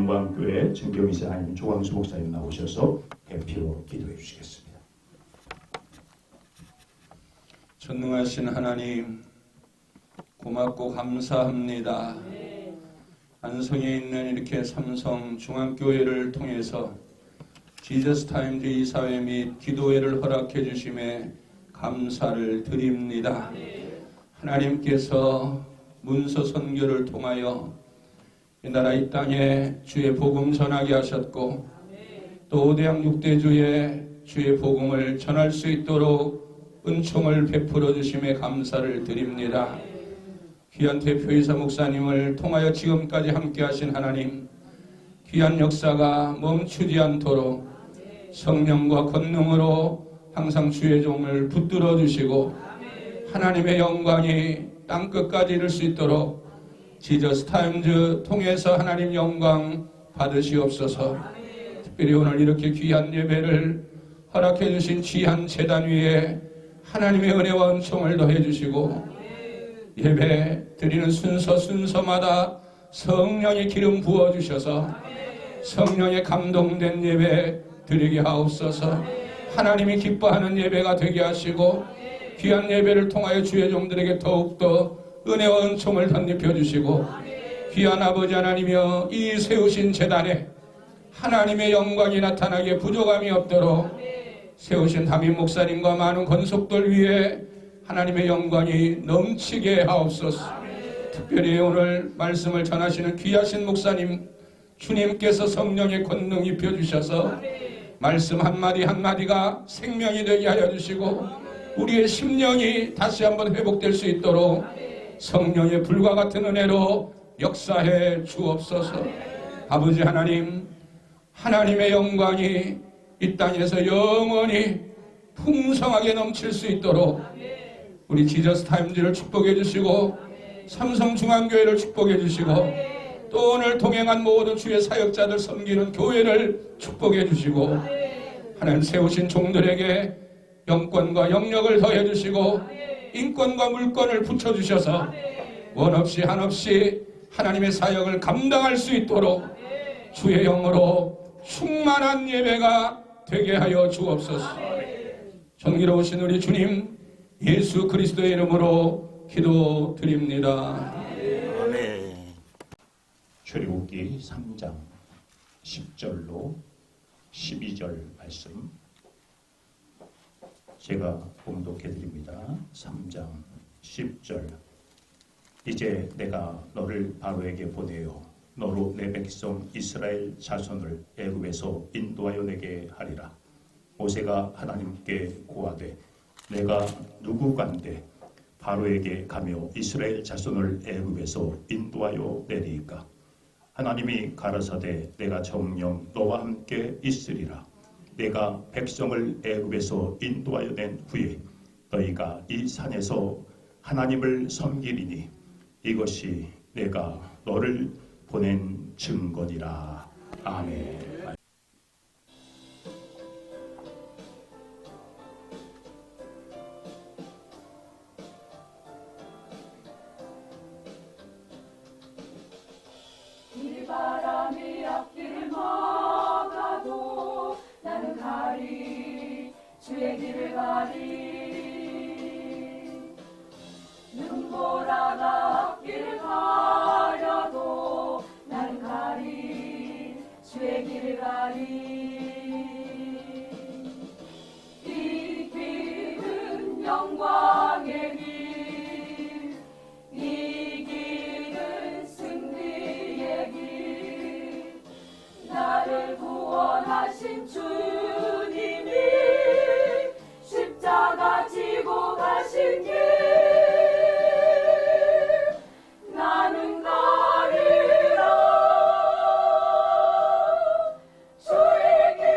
영광교회 정경이사님 조광수 목사님 나오셔서 대표 기도해 주시겠습니다. 전능하신 하나님, 고맙고 감사합니다. 안성에 있는 이렇게 삼성 중앙교회를 통해서 지저스 타임즈 이사회 및 기도회를 허락해 주심에 감사를 드립니다. 하나님께서 문서 선교를 통하여 이 나라 이 땅에 주의 복음 전하게 하셨고 또 5대양 6대주에 주의 복음을 전할 수 있도록 은총을 베풀어 주심에 감사를 드립니다. 귀한 대표이사 목사님을 통하여 지금까지 함께 하신 하나님, 귀한 역사가 멈추지 않도록 성령과 권능으로 항상 주의 종을 붙들어 주시고 하나님의 영광이 땅끝까지 이룰 수 있도록 지저스 타임즈 통해서 하나님 영광 받으시옵소서. 특별히 오늘 이렇게 귀한 예배를 허락해 주신 귀한 제단 위에 하나님의 은혜와 은총을 더해 주시고 예배 드리는 순서마다 성령의 기름 부어 주셔서 성령의 감동된 예배 드리게 하옵소서. 하나님이 기뻐하는 예배가 되게 하시고 귀한 예배를 통하여 주의 종들에게 더욱더 은혜와 은총을 덧입혀 주시고 귀한 아버지 하나님이여 이 세우신 제단에 하나님의 영광이 나타나게 부족함이 없도록 세우신 담임 목사님과 많은 권속들 위에 하나님의 영광이 넘치게 하옵소서. 특별히 오늘 말씀을 전하시는 귀하신 목사님 주님께서 성령의 권능 입혀주셔서 말씀 한마디 한마디가 생명이 되게 하여 주시고 우리의 심령이 다시 한번 회복될 수 있도록 성령의 불과 같은 은혜로 역사해 주옵소서. 아버지 하나님, 하나님의 영광이 이 땅에서 영원히 풍성하게 넘칠 수 있도록 우리 지저스 타임즈를 축복해 주시고 삼성중앙교회를 축복해 주시고 또 오늘 동행한 모든 주의 사역자들 섬기는 교회를 축복해 주시고 하나님 세우신 종들에게 영권과 영력을 더해 주시고 인권과 물권을 붙여주셔서 원 없이 한없이 하나님의 사역을 감당할 수 있도록 주의 영으로 충만한 예배가 되게 하여 주옵소서. 정의로우신 우리 주님 예수 그리스도의 이름으로 기도드립니다. 아멘. 출애굽기 3장 10절로 12절 말씀 제가 봉독해 드립니다. 3장 10절. 이제 내가 너를 바로에게 보내어 너로 내 백성 이스라엘 자손을 애굽에서 인도하여 내게 하리라. 모세가 하나님께 고하되 내가 누구간데 바로에게 가며 이스라엘 자손을 애굽에서 인도하여 내리이까. 하나님이 가라사대 내가 정녕 너와 함께 있으리라. 내가 백성을 애굽에서 인도하여 낸 후에 너희가 이 산에서 하나님을 섬기리니 이것이 내가 너를 보낸 증거니라. 아멘. 바람이 앞길을 막아도 나는 가리 주의 길을 가리 눈보라가 앞길을 가려도 나는 가리 주의 길을 가리 이 길은 영광의 길 이 길은 승리의 길 나를 구원하신 주님이 십자가 지고 가신 길 나는 가리라 주의 길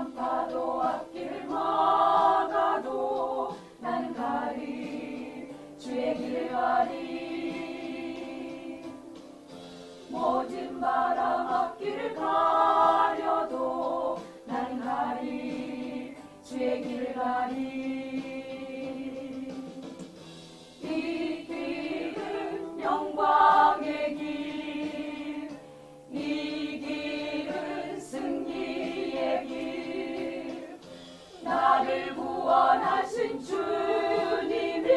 바람파도 앞길 막아도 나는 가리 주의 길을 가리 모진 바람 앞길을 가려도 나는 가리 주의 길을 가리 이 길은 영광의 길, 이 길은 승리의 길, 나를 구원하신 주님이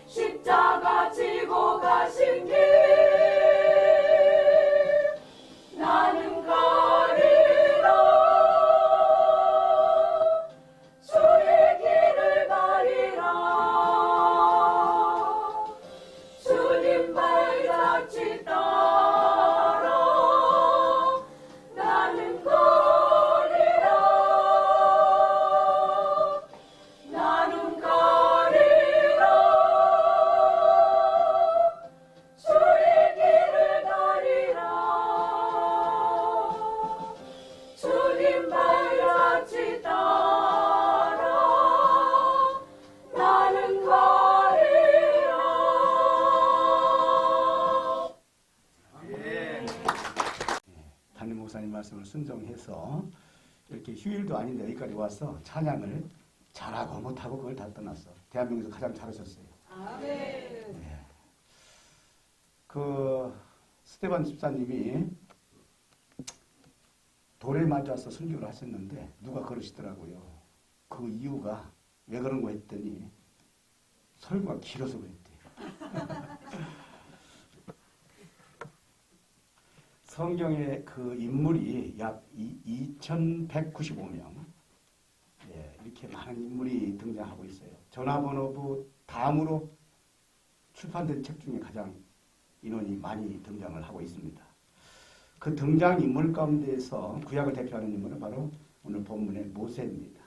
십자가 지고 가신 길, 나는 가리라 주의 길을 가리라 주님 발자취 따라 나는 가리라 나는 가리라 주의 길을 가리라 주님 발자취 따라 나는 가리라 담임 목사님 말씀을 순종해서 이렇게 휴일도 아닌데 여기까지 와서 찬양을 잘하고 못하고 그걸 다 떠났어. 대한민국에서 가장 잘하셨어요. 네. 그 스테반 집사님이 돌에 맞아서 설교를 하셨는데 누가 그러시더라고요. 그 이유가 왜 그런 거 했더니 설교가 길어서 그랬대요. 성경에 그 인물이 약 2195명, 이렇게 많은 인물이 등장하고 있어요. 전화번호부 다음으로 출판된 책 중에 가장 인원이 많이 등장을 하고 있습니다. 그 등장인물 가운데에서 구약을 대표하는 인물은 바로 오늘 본문의 모세입니다.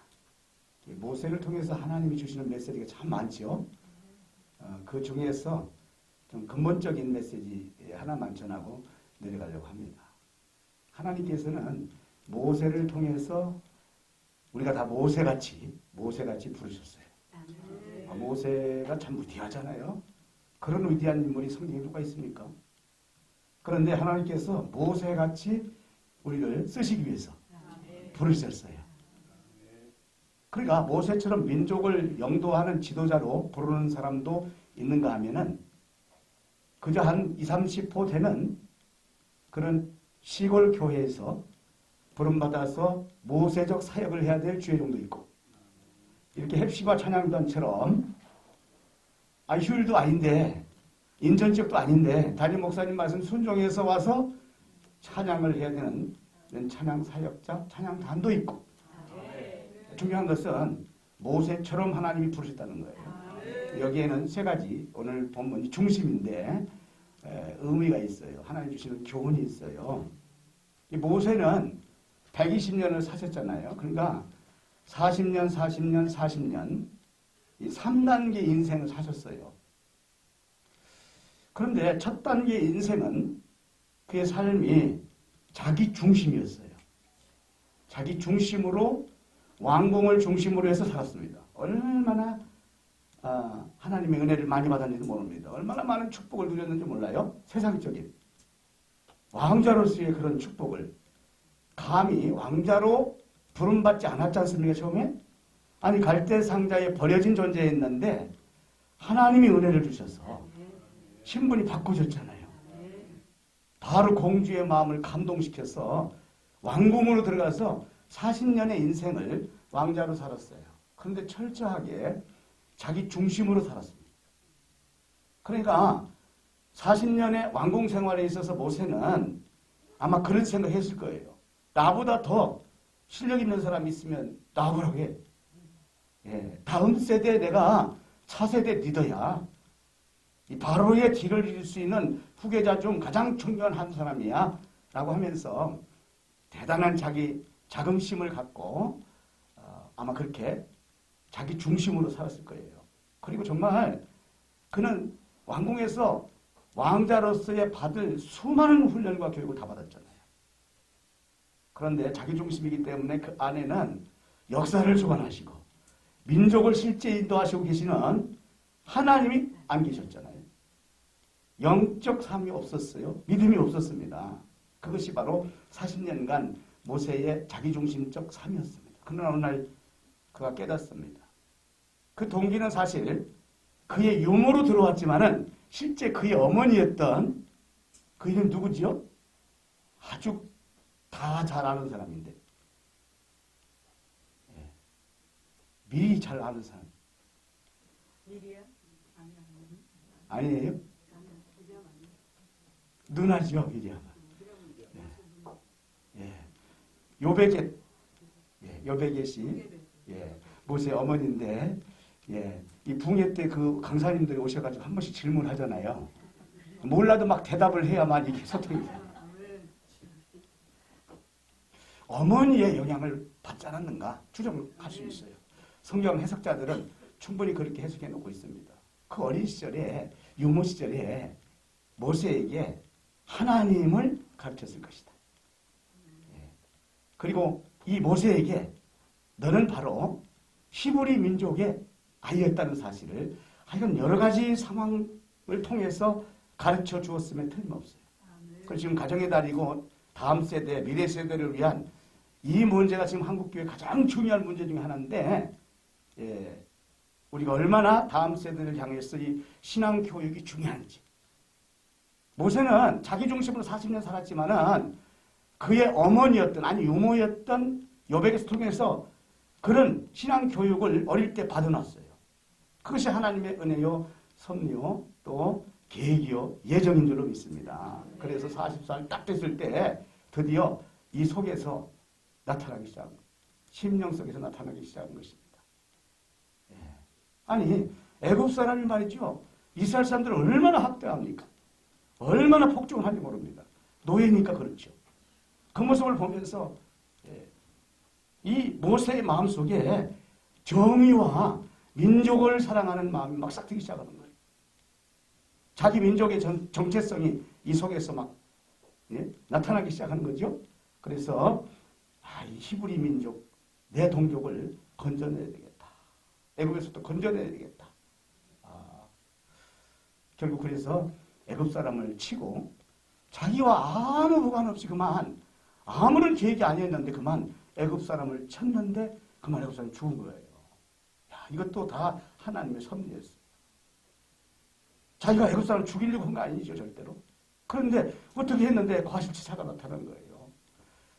모세를 통해서 하나님이 주시는 메시지가 참 많죠. 그 중에서 좀 근본적인 메시지 하나만 전하고 내려가려고 합니다. 하나님께서는 모세를 통해서 우리가 다 모세같이 부르셨어요. 모세가 참 위대하잖아요. 그런 위대한 인물이 성경에 누가 있습니까? 그런데 하나님께서 모세같이 우리를 쓰시기 위해서 부르셨어요. 그러니까 모세처럼 민족을 영도하는 지도자로 부르는 사람도 있는가 하면은 그저 한 20, 30호 되는 그런 시골 교회에서 부름받아서 모세적 사역을 해야 될 주의종도 있고, 이렇게 헵시바 찬양단처럼 휴일도 아닌데 인전지역도 아닌데 담임 목사님 말씀 순종해서 와서 찬양을 해야 되는 이런 찬양 사역자, 찬양단도 있고, 중요한 것은 모세처럼 하나님이 부르셨다는 거예요. 여기에는 세 가지, 오늘 본문이 중심인데 의미가 있어요. 하나님 주시는 교훈이 있어요. 이 모세는 120년을 사셨잖아요. 그러니까 40년, 40년, 40년 이 3단계 인생을 사셨어요. 그런데 첫 단계 인생은 그의 삶이 자기 중심이었어요. 자기 중심으로 왕궁을 중심으로 해서 살았습니다. 얼마나 하나님의 은혜를 많이 받았는지 모릅니다. 얼마나 많은 축복을 누렸는지 몰라요. 세상적인 왕자로서의 그런 축복을 감히 왕자로 부름받지 않았지 않습니까? 처음에? 아니 갈대 상자에 버려진 존재였는데 하나님이 은혜를 주셔서 신분이 바꿔졌잖아요. 바로 공주의 마음을 감동시켜서 왕궁으로 들어가서 40년의 인생을 왕자로 살았어요. 그런데 철저하게 자기 중심으로 살았습니다. 그러니까 40년의 왕궁 생활에 있어서 모세는 아마 그런 생각했을 거예요. 나보다 더 실력 있는 사람이 있으면 나오라고 해. 다음 세대에 내가 차세대 리더야. 이 바로의 뒤를 이을 수 있는 후계자 중 가장 중요한 한 사람이야. 라고 하면서 대단한 자기 자긍심을 갖고 아마 그렇게 자기 중심으로 살았을 거예요. 그리고 정말 그는 왕궁에서 왕자로서의 받을 수많은 훈련과 교육을 다 받았잖아요. 그런데 자기중심이기 때문에 그 안에는 역사를 주관하시고 민족을 실제 인도하시고 계시는 하나님이 안 계셨잖아요. 영적 삶이 없었어요. 믿음이 없었습니다. 그것이 바로 40년간 모세의 자기중심적 삶이었습니다. 그러나 어느 날 그가 깨닫습니다. 그 동기는 사실 그의 유모로 들어왔지만은 실제 그의 어머니였던 그 이름 누구지요? 아주 다 잘 아는 사람인데 미리 잘 아는 사람. 미리야? 아니에요? 누나죠, 미리아가. 예. 요베겟, 요베겟이 모세 어머니인데, 이 붕괴 때 그 강사님들이 오셔가지고 한 번씩 질문하잖아요. 몰라도 막 대답을 해야만 이게 소통이 돼요. 어머니의 영향을 받지 않았는가 추정을 할 수 있어요. 성경 해석자들은 충분히 그렇게 해석해 놓고 있습니다. 그 어린 시절에, 유모 시절에 모세에게 하나님을 가르쳤을 것이다. 그리고 이 모세에게 너는 바로 히브리 민족의 아이였다는 사실을 하여간 여러 가지 상황을 통해서 가르쳐 주었음에 틀림없어요. 그래서 지금 가정의 달이고 다음 세대, 미래 세대를 위한 이 문제가 지금 한국교회 가장 중요한 문제 중에 하나인데 우리가 얼마나 다음 세대를 향해서 이 신앙 교육이 중요한지. 모세는 자기 중심으로 40년 살았지만은 그의 어머니였던 아니 유모였던 요백에서 통해서 그런 신앙 교육을 어릴 때 받아놨어요. 그것이 하나님의 은혜요, 섭리요, 또 계획이요, 예정인 줄로 믿습니다. 그래서 40살 딱 됐을 때 드디어 이 속에서 나타나기 시작한 거예요. 심령 속에서 나타나기 시작한 것입니다. 아니 애굽 사람이 말이죠. 이스라엘 사람들을 얼마나 학대합니까? 얼마나 폭정하는지 모릅니다. 노예니까 그렇죠. 그 모습을 보면서 이 모세의 마음속에 정의와 민족을 사랑하는 마음이 막 싹트기 시작하는 거예요. 자기 민족의 정체성이 이 속에서 막 나타나기 시작하는 거죠. 그래서 이 히브리 민족, 내 동족을 건져내야 되겠다. 애굽에서도 건져내야 되겠다. 결국 그래서 애굽 사람을 치고 자기와 아무 무관 없이 그만 아무런 계획이 아니었는데 그만 애굽 사람을 쳤는데 그만 애굽 사람이 죽은 거예요. 이것도 다 하나님의 섭리였어요. 자기가 애굽 사람을 죽이려고 한 거 아니죠, 절대로. 그런데 어떻게 했는데 과실치사가 나타난 거예요.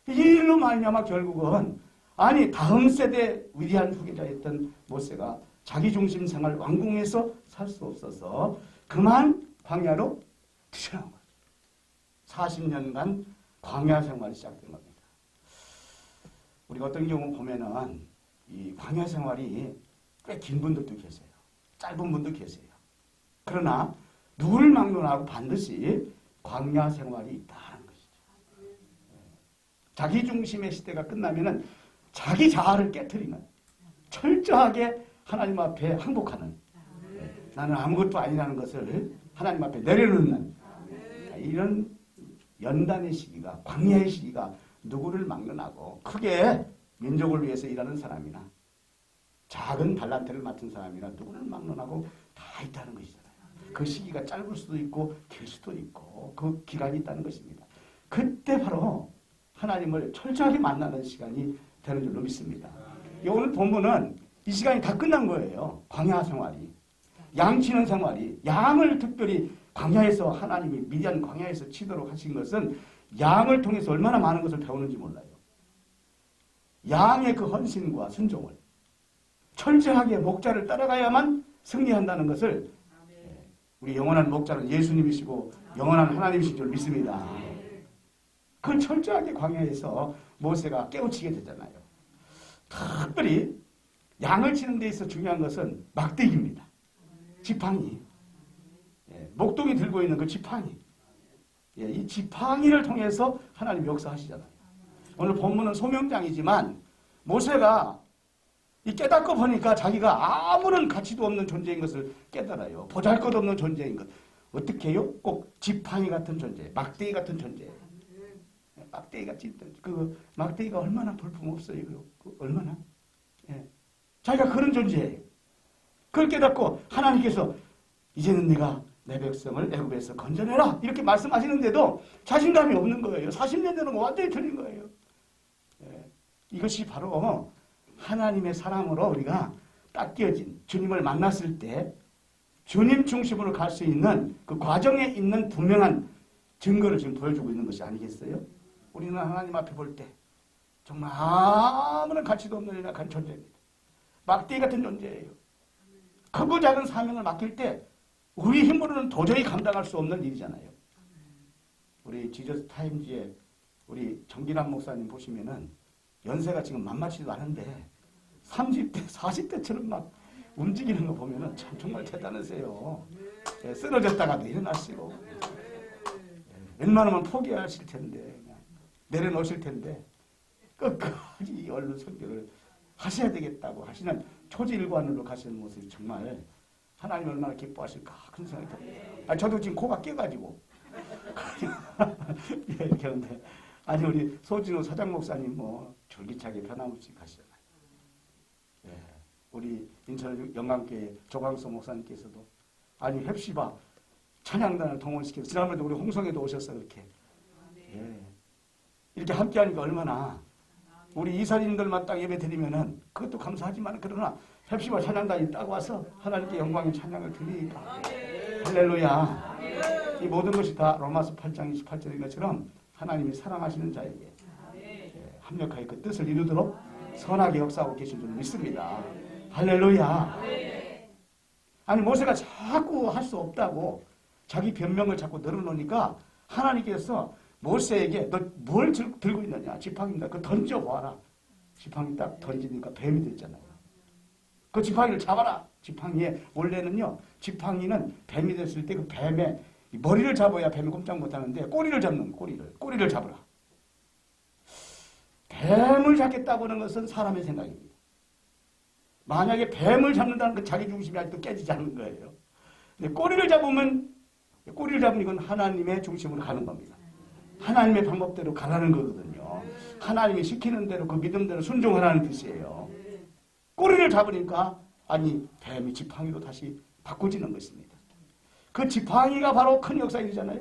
이 일로 말미암아 결국은 아니 다음 세대 위대한 후계자였던 모세가 자기중심 생활 왕궁에서 살 수 없어서 그만 광야로 튀어나온 거죠. 40년간 광야 생활이 시작된 겁니다. 우리가 어떤 경우 보면은 이 광야 생활이 꽤 긴 분들도 계세요. 짧은 분도 계세요. 그러나 누굴 막론하고 반드시 광야 생활이 있다는 것이죠. 자기중심의 시대가 끝나면은 자기 자아를 깨트리는 철저하게 하나님 앞에 항복하는 나는 아무것도 아니라는 것을 하나님 앞에 내려놓는 이런 연단의 시기가 광야의 시기가 누구를 막론하고 크게 민족을 위해서 일하는 사람이나 작은 달란트를 맡은 사람이나 누구를 막론하고 다 있다는 것이잖아요. 그 시기가 짧을 수도 있고 길 수도 있고 그 기간이 있다는 것입니다. 그때 바로 하나님을 철저하게 만나는 시간이 되는 줄로 믿습니다. 오늘 본문은 이 시간이 다 끝난 거예요. 광야 생활이. 양치는 생활이. 양을 특별히 광야에서 하나님이 미디안 광야에서 치도록 하신 것은 양을 통해서 얼마나 많은 것을 배우는지 몰라요. 양의 그 헌신과 순종을 철저하게 목자를 따라가야만 승리한다는 것을 우리 영원한 목자는 예수님이시고 영원한 하나님이신 줄 믿습니다. 그걸 철저하게 광야에서 모세가 깨우치게 되잖아요. 특별히 양을 치는 데 있어 중요한 것은 막대기입니다. 지팡이. 목동이 들고 있는 그 지팡이. 이 지팡이를 통해서 하나님 역사하시잖아요. 오늘 본문은 소명장이지만 모세가 이 깨닫고 보니까 자기가 아무런 가치도 없는 존재인 것을 깨달아요. 보잘것없는 존재인 것. 어떻게 해요? 꼭 지팡이 같은 존재, 막대기 같은 존재. 막대기가 찢던 그 막대기가 얼마나 볼품없어요. 얼마나. 예. 자기가 그런 존재예요. 그걸 깨닫고 하나님께서 이제는 내가 내 백성을 애굽에서 건져내라 이렇게 말씀하시는데도 자신감이 없는 거예요. 40년 전은 완전히 틀린 거예요. 예. 이것이 바로 하나님의 사람으로 우리가 딱 띄어진 주님을 만났을 때 주님 중심으로 갈 수 있는 그 과정에 있는 분명한 증거를 지금 보여주고 있는 것이 아니겠어요? 우리는 하나님 앞에 볼 때 정말 아무런 가치도 없는 연약한 존재입니다. 막대기 같은 존재예요. 크고 작은 사명을 맡길 때 우리 힘으로는 도저히 감당할 수 없는 일이잖아요. 우리 지저스 타임즈에 우리 정기남 목사님 보시면은 연세가 지금 만만치도 않은데 30대, 40대처럼 막 움직이는 거 보면은 참 정말 대단하세요. 예, 쓰러졌다가도 일어나시고 웬만하면 포기하실 텐데 그냥 내려놓으실 텐데 끝까지 얼른 선교를 하셔야 되겠다고 하시는 초지일관으로 가시는 모습이 정말 하나님 얼마나 기뻐하실까 그런 생각이 듭니다. 저도 지금 코가 깨가지고 예, 이렇게 하는데 아니 우리 소진호 사장 목사님 뭐 줄기차게 변함없이 가시잖아요. 예, 우리 인천 영광교회 조광수 목사님께서도 아니 헵시바 찬양단을 동원시켜서 지난번에도 우리 홍성에도 오셔서 이렇게 예, 이렇게 함께하니까 얼마나 우리 이사님들만 딱 예배 드리면은 그것도 감사하지만 그러나 헵시바 찬양단이 딱 와서 하나님께 영광의 찬양을 드리니까 할렐루야. 이 모든 것이 다 로마서 8장 28절인 것처럼 하나님이 사랑하시는 자에게 예, 합력하여 그 뜻을 이루도록 선하게 역사하고 계신 줄 믿습니다. 할렐루야. 아니 모세가 자꾸 할 수 없다고 자기 변명을 자꾸 늘어놓으니까 하나님께서 모세에게 너 뭘 들고 있느냐 지팡이입니다. 그거 던져보아라. 지팡이 딱 던지니까 뱀이 됐잖아요. 그 지팡이를 잡아라. 지팡이에 원래는요 지팡이는 뱀이 됐을 때 그 뱀의 머리를 잡아야 뱀이 꼼짝 못하는데 꼬리를 잡는 꼬리를 잡으라. 뱀을 잡겠다고 하는 것은 사람의 생각입니다. 만약에 뱀을 잡는다는 건 자기 중심이 아직도 깨지지 않는 거예요. 근데 꼬리를 잡으면 이건 하나님의 중심으로 가는 겁니다. 하나님의 방법대로 가라는 거거든요. 하나님이 시키는 대로 그 믿음대로 순종하라는 뜻이에요. 꼬리를 잡으니까 아니 뱀이 지팡이로 다시 바꿔지는 것입니다. 그 지팡이가 바로 큰 역사이잖아요.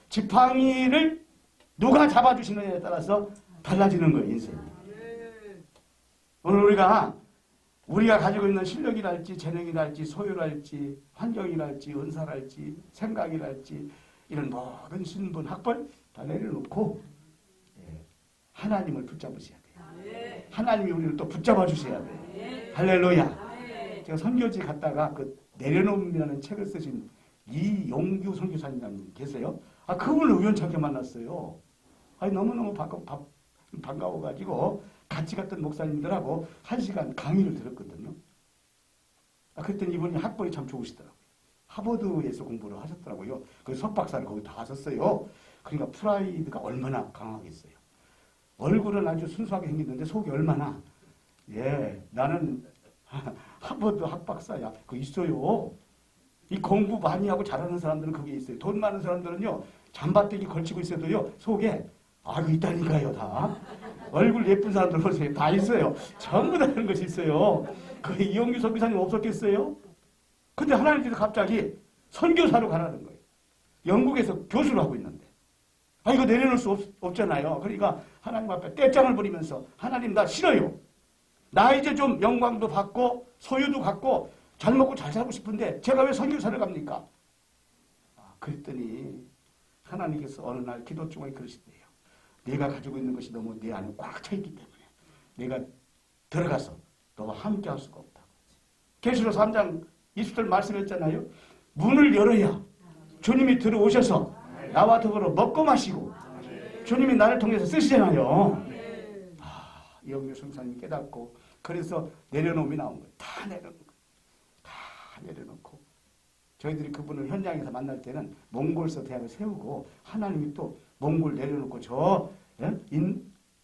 지팡이를 누가 잡아주시느냐에 따라서 달라지는 거예요, 인생이. 오늘 우리가 가지고 있는 실력이랄지 재능이랄지 소유랄지 환경이랄지 은사랄지 생각이랄지 이런 모든 신분 학벌 다 내려놓고 하나님을 붙잡으셔야 돼요. 하나님이 우리를 또 붙잡아 주셔야 돼요. 할렐루야. 제가 선교지 갔다가 그 내려놓음이라는 책을 쓰신 이용규 선교사님 계세요. 그분을 우연찮게 만났어요. 너무너무 반가워가지고 같이 갔던 목사님들하고 1시간 강의를 들었거든요. 그랬더니 이분이 학벌이 참 좋으시더라고요. 하버드에서 공부를 하셨더라고요. 그 석박사를 거기 다 하셨어요. 그러니까 프라이드가 얼마나 강하겠어요. 얼굴은 아주 순수하게 생겼는데 속이 얼마나 나는 하버드 학박사야. 그거 있어요. 이 공부 많이 하고 잘하는 사람들은 그게 있어요. 돈 많은 사람들은요 잠바떼기 걸치고 있어도요 속에 이거 있다니까요. 다 얼굴 예쁜 사람들 보세요. 다 있어요. 전부 다 그런 것이 있어요. 그 이용규 선교사님 없었겠어요? 근데 하나님께서 갑자기 선교사로 가라는 거예요. 영국에서 교수를 하고 있는데 이거 내려놓을 수 없잖아요. 그러니까 하나님 앞에 떼짱을 부리면서 하나님 나 싫어요. 나 이제 좀 영광도 받고 소유도 갖고 잘 먹고 잘 살고 싶은데 제가 왜 선교사를 갑니까? 그랬더니 하나님께서 어느 날 기도 중에 그러시대요. 내가 가지고 있는 것이 너무 내 안에 꽉 차 있기 때문에 내가 들어가서 너와 함께 할 수가 없다. 계시록 3장 20절 말씀했잖아요. 문을 열어야 주님이 들어오셔서 나와 더불어 먹고 마시고 주님이 나를 통해서 쓰시잖아요. 이영규 선사님이 깨닫고 그래서 내려놓음이 나온 거예요. 다 내려놓은 거예요. 다 내려놓고 저희들이 그분을 현장에서 만날 때는 몽골서 대학을 세우고 하나님이 또 몽골 내려놓고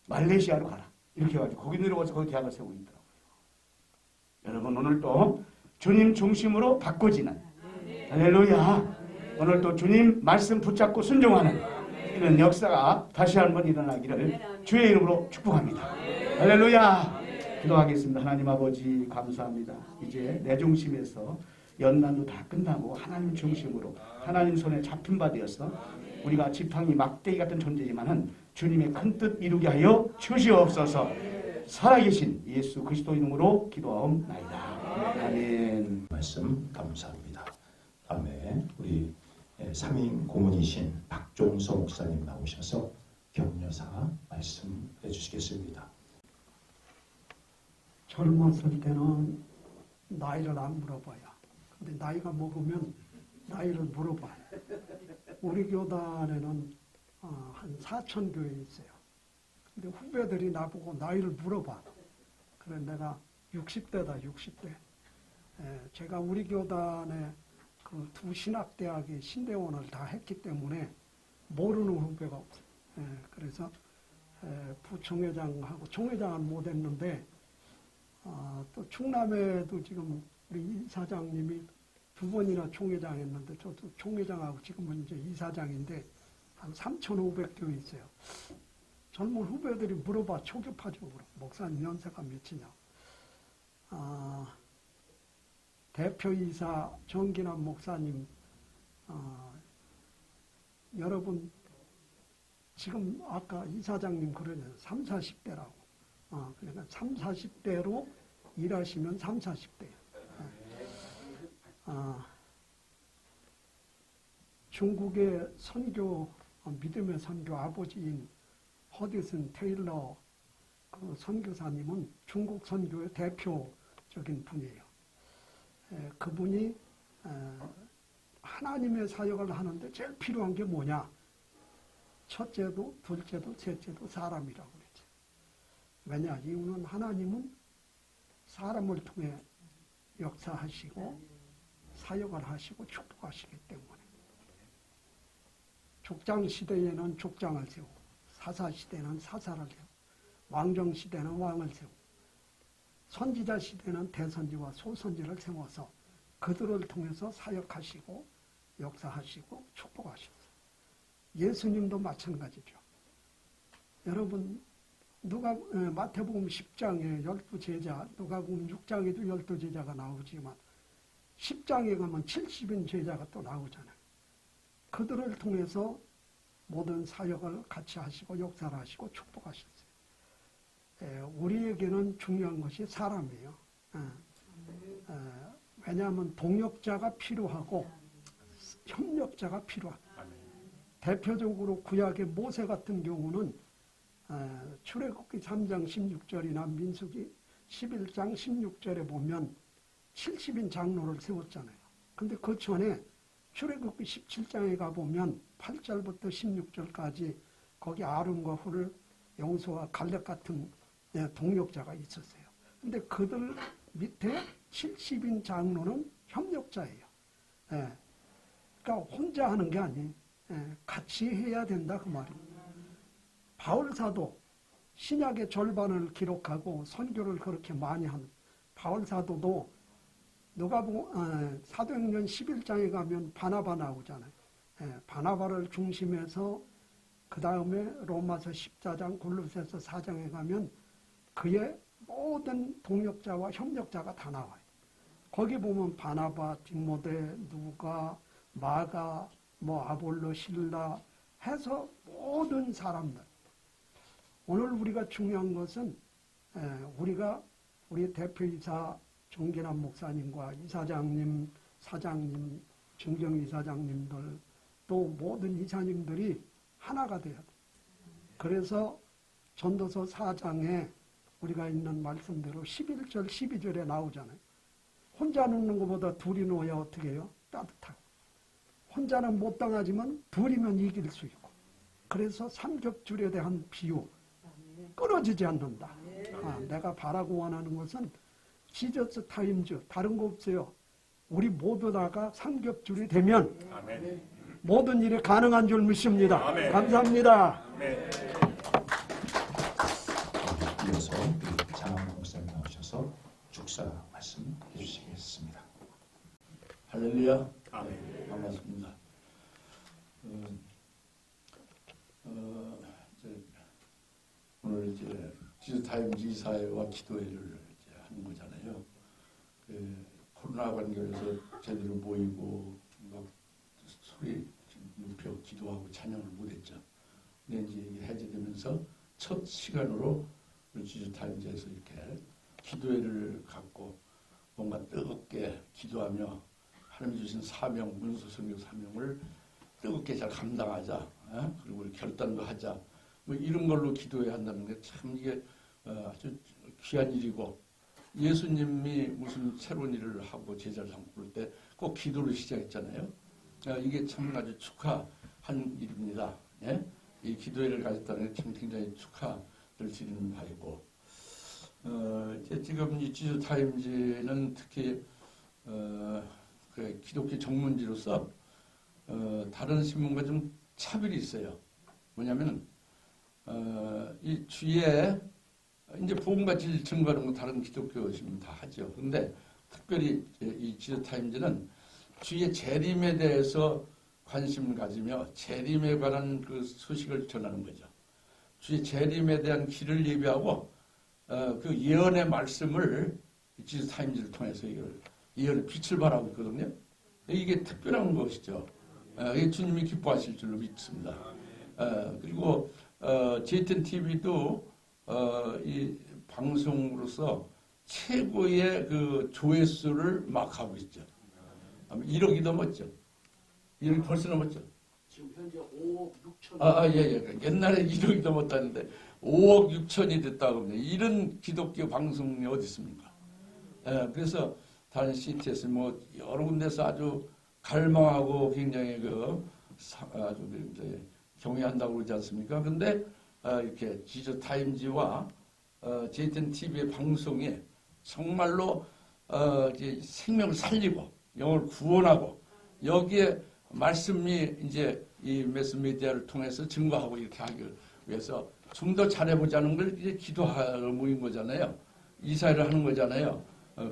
말레이시아로 가라 이렇게 해가지고 거기 내려가서 거기 대학을 세우고 있더라고요. 여러분 오늘 또 주님 중심으로 바꿔지는 할렐루야. 오늘 또 주님 말씀 붙잡고 순종하는 이런 역사가 다시 한번 일어나기를 주의 이름으로 축복합니다. 할렐루야. 기도하겠습니다. 하나님 아버지 감사합니다. 이제 내 중심에서 연단도 다 끝나고 하나님 중심으로 하나님 손에 잡힌 바 되어서 우리가 지팡이 막대기 같은 존재지만은 주님의 큰 뜻 이루게 하여 주시옵소서. 살아계신 예수 그리스도 이름으로 기도하옵나이다. 아멘. 말씀 감사합니다. 다음에 우리 상임 고문이신 박종서 목사님 나오셔서 격려사 말씀해 주시겠습니다. 젊었을 때는 나이를 안 물어봐요. 근데 나이가 먹으면 나이를 물어봐요. 우리 교단에는 한 4천 교회 있어요. 근데 후배들이 나보고 나이를 물어봐. 그래 내가 60대다 60대. 제가 우리 교단에 그 두 신학대학의 신대원을 다 했기 때문에 모르는 후배가 없어요. 그래서 부총회장하고 총회장은 못했는데 또 충남에도 지금 우리 이사장님이 2번이나 총회장 했는데 저도 총회장하고 지금은 이제 이사장인데 한 3,500교 있어요. 젊은 후배들이 물어봐 초급파적으로 목사님 연세가 몇이냐. 대표이사 정기남 목사님 여러분 지금 아까 이사장님 그러잖아요. 3, 40대라고. 그러니까 3, 40대로 일하시면 3, 40대예요. 중국의 선교, 믿음의 선교 아버지인 허디슨 테일러 그 선교사님은 중국 선교의 대표적인 분이에요. 그분이 하나님의 사역을 하는데 제일 필요한 게 뭐냐? 첫째도, 둘째도, 셋째도 사람이라고 그랬죠. 왜냐? 이유는 하나님은 사람을 통해 역사하시고 사역을 하시고 축복하시기 때문에. 족장 시대에는 족장을 세우고 사사 시대는 사사를 세우고 왕정 시대는 왕을 세우고 선지자 시대는 대선지와 소선지를 세워서 그들을 통해서 사역하시고 역사하시고 축복하셨어요. 예수님도 마찬가지죠. 여러분 마태복음 10장에 12제자, 누가복음 6장에도 12제자가 나오지만 10장에 가면 70인 제자가 또 나오잖아요. 그들을 통해서 모든 사역을 같이 하시고 역사를 하시고 축복하셨어요. 우리에게는 중요한 것이 사람이에요. 왜냐하면 동역자가 필요하고 협력자가 필요합니다. 대표적으로 구약의 모세 같은 경우는 출애굽기 3장 16절이나 민수기 11장 16절에 보면 70인 장로를 세웠잖아요. 근데 그 전에 출애굽기 17장에 가보면 8절부터 16절까지 거기 아론과 훌, 영수와 갈렙 같은 동역자가 있었어요. 근데 그들 밑에 70인 장로는 협력자예요. 그러니까 혼자 하는 게 아니에요. 같이 해야 된다 그 말입니다. 바울사도 신약의 절반을 기록하고 선교를 그렇게 많이 한 바울사도도 사도행전 11장에 가면 바나바 나오잖아요. 바나바를 중심해서 그 다음에 로마서 14장, 골로새서 4장에 가면 그의 모든 동역자와 협력자가 다 나와요. 거기 보면 바나바, 디모데, 누가, 마가, 아볼로, 실라 해서 모든 사람들. 오늘 우리가 중요한 것은 우리 대표이사 정기남 목사님과 이사장님, 사장님, 증정이사장님들 또 모든 이사님들이 하나가 돼야 돼. 그래서 전도서 4장에 우리가 있는 말씀대로 11절, 12절에 나오잖아요. 혼자 눕는 것보다 둘이 누워야 어떻게 해요? 따뜻하고. 혼자는 못 당하지만 둘이면 이길 수 있고. 그래서 삼겹줄에 대한 비유. 끊어지지 않는다. 내가 바라고 원하는 것은 지저스 타임즈 다른 거 없어요. 우리 모두 다가 삼겹줄이 되면 모든 일이 가능한 줄 믿습니다. 아멘. 감사합니다. 아멘. 이어서 장항 목사님 나오셔서 축사 말씀 해주시겠습니다. 할렐루야. 아멘. 반갑습니다. 이제 지스타임즈 이사회와 기도회를 이제 하는 거잖아요. 코로나 관계에서 제대로 모이고 막 소리 높여 기도하고 찬양을 못했죠. 근데 이제 이게 해제되면서 첫 시간으로 우리 지스타임즈에서 이렇게 기도회를 갖고 뭔가 뜨겁게 기도하며 하나님 주신 사명, 문수선교 사명을 뜨겁게 잘 감당하자. 그리고 결단도 하자. 뭐 이런 걸로 기도회 한다는 게 참 이게 아주 귀한 일이고, 예수님이 무슨 새로운 일을 하고 제자를 삼고 그럴 때 꼭 기도로 시작했잖아요. 이게 참 아주 축하한 일입니다. 예? 이 기도회를 가졌다는 게 참 굉장히 축하를 드리는 바이고, 이제 지금 이 지스타임즈는 특히 그 기독교 전문지로서 다른 신문과 좀 차별이 있어요. 뭐냐면 이 주에 이제 복음과 진리 증거하는 건 다른 기독교 신문 다 하죠. 그런데 특별히 이 지스타임즈는 주의 재림에 대해서 관심을 가지며 재림에 관한 그 소식을 전하는 거죠. 주의 재림에 대한 길을 예비하고 그 예언의 말씀을 지스타임즈를 통해서 이걸 예언의 빛을 발하고 있거든요. 이게 특별한 것이죠. 이게 주님이 기뻐하실 줄로 믿습니다. 그리고 JTN TV도 이 방송으로서 최고의 그 조회수를 막 하고 있죠. 1억이 넘었죠. 1억이 벌써 넘었죠. 지금 현재 5억 6천. 예. 옛날에 1억이 넘었다는데 5억 6천이 됐다고 합니다. 이런 기독교 방송이 어디 있습니까? 그래서 다른 CTS 뭐 여러 군데서 아주 갈망하고 굉장히 아주 이제 경외한다고 그러지 않습니까? 근데 이렇게 지스타임즈와 JTN TV의 방송이 정말로 이제 생명을 살리고 영을 구원하고 여기에 말씀이 이제 이 매스미디어를 통해서 증거하고 이렇게 하기 위해서 좀 더 잘해보자는 걸 이제 기도하러 모인 거잖아요. 이사회를 하는 거잖아요.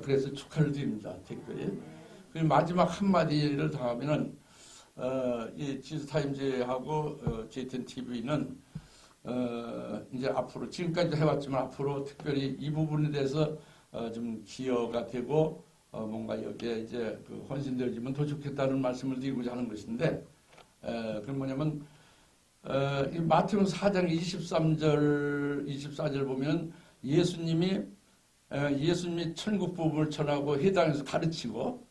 그래서 축하를 드립니다. 특별히. 그리고 마지막 한마디를 더 하면은 이 지스타임즈하고 JTN TV는 이제 앞으로 지금까지도 해왔지만 앞으로 특별히 이 부분에 대해서 좀 기여가 되고 뭔가 여기에 이제 그 헌신되어지면 더 좋겠다는 말씀을 드리고자 하는 것인데, 그건 뭐냐면 이 마태복음 4장 23절 24절 보면 예수님이 천국 복음을 전하고 회당에서 가르치고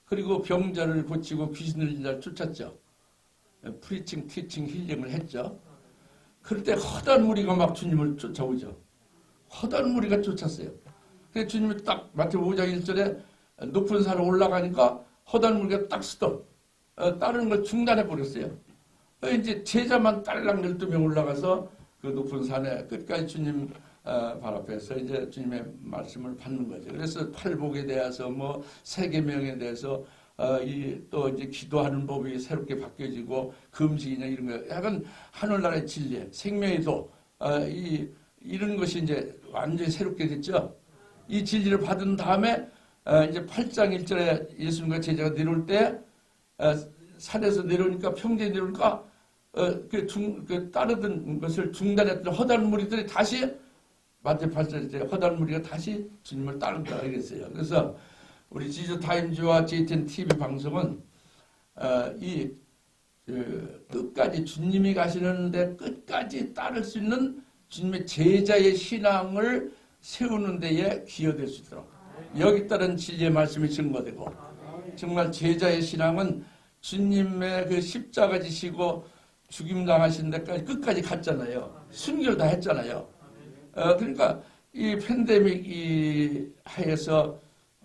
그리고 병자를 고치고 귀신 들린 자를 쫓았죠. 프리칭, 티칭, 힐링을 했죠. 그럴 때 허다한 무리가 막 주님을 쫓아오죠. 허다한 무리가 쫓았어요. 그래서 주님이 딱 마태복음 5장 1절에 높은 산에 올라가니까 허다한 무리가 딱 스톱. 따르는 걸 중단해 버렸어요. 이제 제자만 딸랑 12명 올라가서 그 높은 산에 끝까지 주님 발 앞에서 이제 주님의 말씀을 받는 거죠. 그래서 팔복에 대해서 뭐 세계명에 대해서 또 이제 기도하는 법이 새롭게 바뀌어지고 금식이나 이런 거 약간 하늘나라의 진리, 생명의 도 이런 것이 이제 완전히 새롭게 됐죠. 이 진리를 받은 다음에 이제 8장 1절에 예수님과 제자가 내려올 때 산에서 내려오니까 평지에 내려오니까 따르던 것을 중단했던 허다한 무리들이 다시 마태 8절 이제 허다한 무리가 다시 주님을 따른다 그랬어요. 그래서 우리 지스타임즈와 JTN TV 방송은 끝까지 주님이 가시는데 끝까지 따를 수 있는 주님의 제자의 신앙을 세우는 데에 기여될 수 있도록 여기 따른 진리의 말씀이 증거되고 정말 제자의 신앙은 주님의 그 십자가 지시고 죽임 당하신 데까지 끝까지 갔잖아요. 순교를 다 했잖아요. 그러니까 이 팬데믹 하에서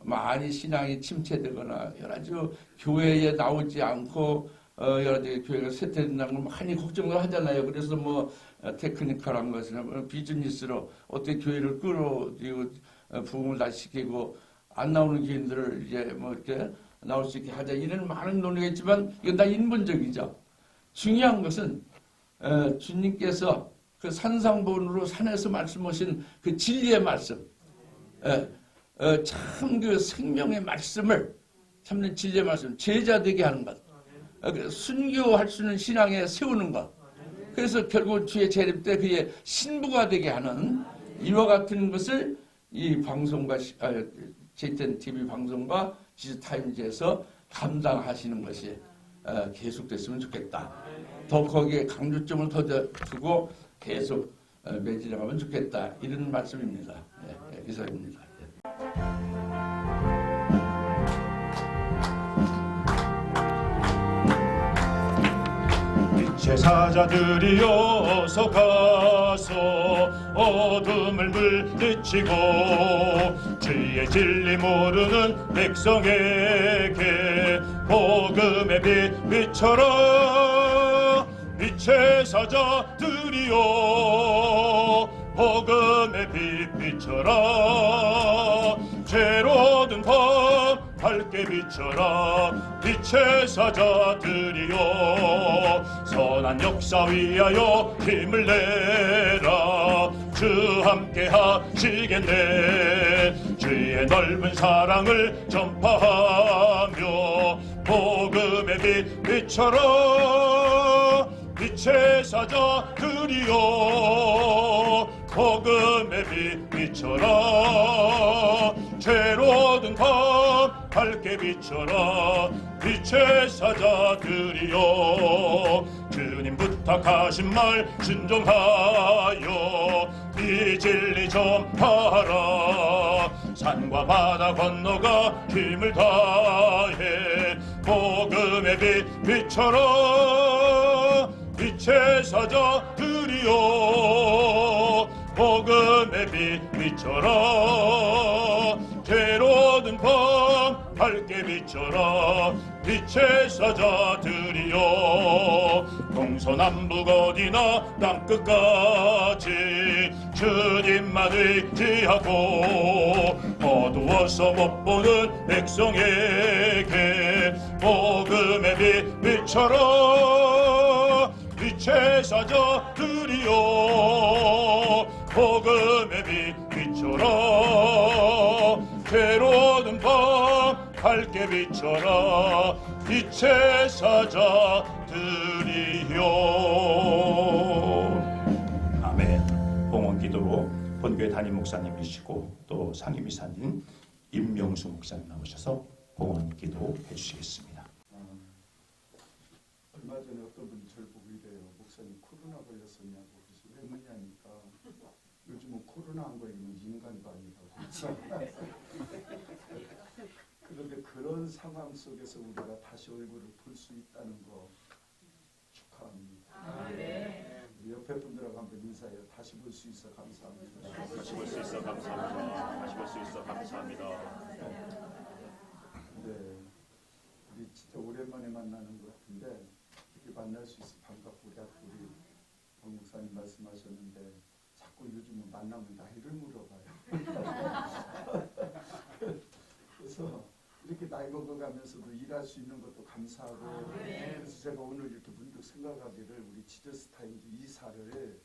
많이 신앙이 침체되거나 여러 가지 교회에 나오지 않고 여러 가지 교회가 쇠퇴된다는 걸 많이 걱정을 하잖아요. 그래서 뭐 테크니컬한 것이나 비즈니스로 어떻게 교회를 끌어들이고 부흥을 다시 시키고 안 나오는 교인들을 이제 뭐 이렇게 나올 수 있게 하자 이런 많은 논의가 있지만 이건 다 인본적이죠. 중요한 것은 주님께서 그 산상본으로 산에서 말씀하신 그 진리의 말씀, 참 그 생명의 말씀을 참는 진리의 말씀 제자 되게 하는 것, 순교할 수 있는 신앙에 세우는 것. 그래서 결국은 주의 재림 때 그의 신부가 되게 하는 이와 같은 것을 이 방송과 JTN TV 방송과 지스타임즈에서 감당하시는 것이 계속됐으면 좋겠다. 더 거기에 강조점을 더 두고 계속 매진해가면 좋겠다. 이런 말씀입니다. 이상입니다. 제사자들이어서 가서 어둠을 물리치고 주의 진리 모르는 백성에게 복음의 빛 비춰라. 빛의 사자들이여 복음의 빛 비춰라. 죄로 든 밤 밝게 비춰라. 빛의 사자들이여 선한 역사 위하여 힘을 내라. 주 함께 하시겠네. 주의 넓은 사랑을 전파하며 복음의 빛 비춰라. 빛의 사자들이여 복음의 빛 비춰라. 죄로 든 밤 밝게 비춰라. 빛의 사자들이여 주님 부탁하신 말 순종하여 이 진리 전파하라. 산과 바다 건너가 힘을 다해 복음의 빛 비춰라. 빛의 사자들이여 복음의 빛 비춰라. 죄로 든 밤 밝게 비춰라. 빛의 사자들이여 동서남북 어디나 땅끝까지 주님만 의지하고 어두워서 못 보는 백성에게 복음의 빛 비춰라. 빛의 사자들이여 복음의 빛 비춰라. 죄로 든 밤 밝게 비춰라. 빛의 사자들이여. 아멘. 봉헌기도로 본교회 담임 목사님이시고 또 상임이사님 임명수 목사님 나오셔서 봉헌기도 해주시겠습니다. 얼마 전에 어떤 분이 저를 보고 이래요. 목사님 코로나 걸렸었냐고. 그래서 왜 묻냐니까 요즘은 코로나 안 걸리면 인간도 아니라고. 그런데 그런 상황 속에서 우리가 다시 얼굴을 볼 수 있다는 거 축하합니다. 우리 옆에 분들하고 한번 인사해요. 다시 볼 수 있어 감사합니다. 다시 볼 수 있어 감사합니다. 다시 볼 수 있어 감사합니다. 네, 우리 진짜 오랜만에 만나는 것 같은데 이렇게 만날 수 있어 반갑고 우리 박 목사님 말씀하셨는데 자꾸 요즘은 만나면 나이를 물어봐요. 그래서 이렇게 나이 먹어가면서도 일할 수 있는 것도 감사하고 그래서 제가 오늘 이렇게 문득 생각하기를 우리 지저스 타임즈 이사를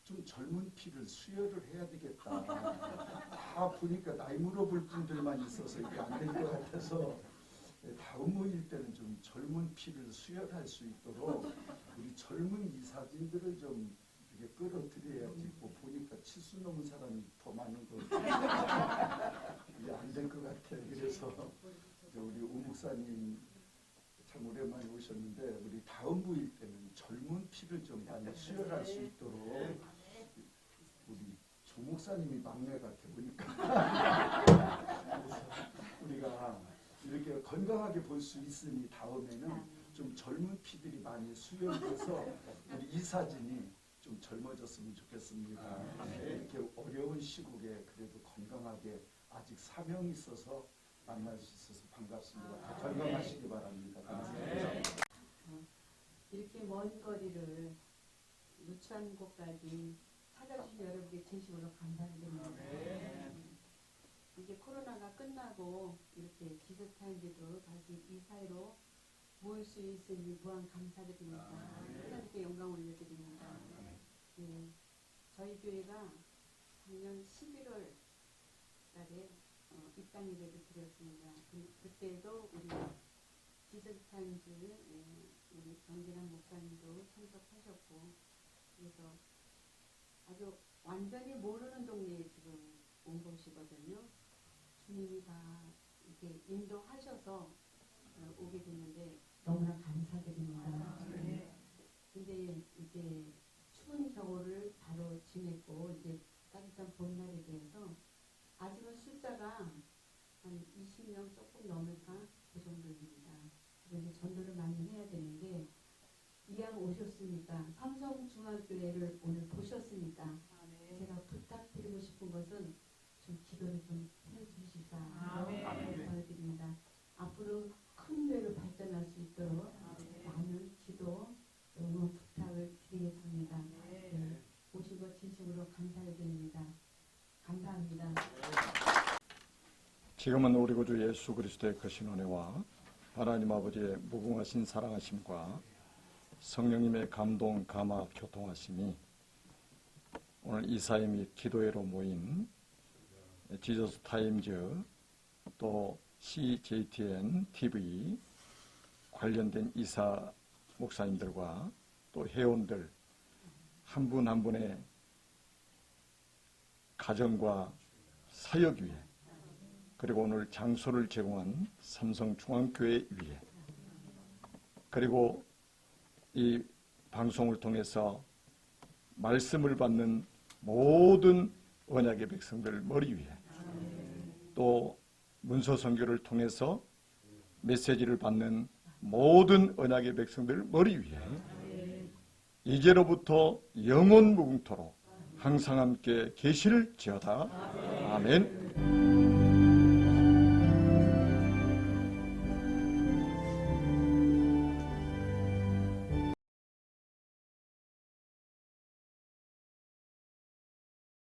좀 젊은 피를 수혈을 해야 되겠다. 다 보니까 나이 물어볼 분들만 있어서 이게 안 될 것 같아서 다음 모일 때는 좀 젊은 피를 수혈할 수 있도록 우리 젊은 이사진들을 좀 이렇게 끌어들여야지. 뭐 보니까 70 넘은 사람이 더 많은 거 이게 안 될 것 같아. 그래서 우리 우 목사님 참 오랜만에 오셨는데 우리 다음 모일 때는 젊은 피를 좀 많이 수혈할 수 있도록 우리 조 목사님이 막내 같아 보니까 그래서 우리가 이렇게 건강하게 볼 수 있으니 다음에는 좀 젊은 피들이 많이 수혈돼서 우리 이사진이 좀 젊어졌으면 좋겠습니다. 이렇게 어려운 시국에 그래도 건강하게 아직 사명이 있어서 만날 수 있어서 반갑습니다. 건강하시기 바랍니다. 감사합니다. 이렇게 먼 거리를 누추한 곳까지 찾아주신 여러분께 진심으로 감사드립니다. 이제 코로나가 끝나고 이렇게 지저타임즈도 다시 이 사이로 모일 수 있으니 무한 감사드립니다. 하나님께 영광 올려드립니다. 네, 저희 교회가 작년 11월 달에 입당 예배를 드렸습니다. 그때도 우리 지저타임즈 우리 정진환 목사님도 참석하셨고 그래서 아주 완전히 모르는 동네에 지금 온 곳이거든요. 주님이 다 이렇게 인도하셔서 오게 됐는데 너무나 감사드립니다. 근데 이제 추운 겨울을 바로 지냈고 이제 따뜻한 봄날에 대해서 아직은 숫자가 한 20명 조금 넘을까 그 정도입니다. 그래서 전도를 많이 해야 되는데 이왕 오셨으니까 삼성중앙교회를 오늘 보셨으니까 제가 부탁드리고 싶은 것은 좀 기도를 좀 해주시사 부탁드립니다. 앞으로 큰 교회로 발전할 수 있도록 많은 기도 응원 부탁을 드리겠습니다. 네, 오신 것 진심으로 감사드립니다. 감사합니다. 지금은 우리 구주 예수 그리스도의 크신 은혜와 하나님 아버지의 무궁하신 사랑하심과 성령님의 감동, 감화, 교통하심이 오늘 이사회 및 기도회로 모인 지저스 타임즈 또 CJTN TV 관련된 이사 목사님들과 또 회원들 한 분 한 분의 가정과 사역 위에 그리고 오늘 장소를 제공한 삼성중앙교회 위에 그리고 이 방송을 통해서 말씀을 받는 모든 언약의 백성들 머리 위에 또 문서 선교를 통해서 메시지를 받는 모든 언약의 백성들 머리 위에 이제로부터 영원 무궁토록 항상 함께 계실지어다. 아멘.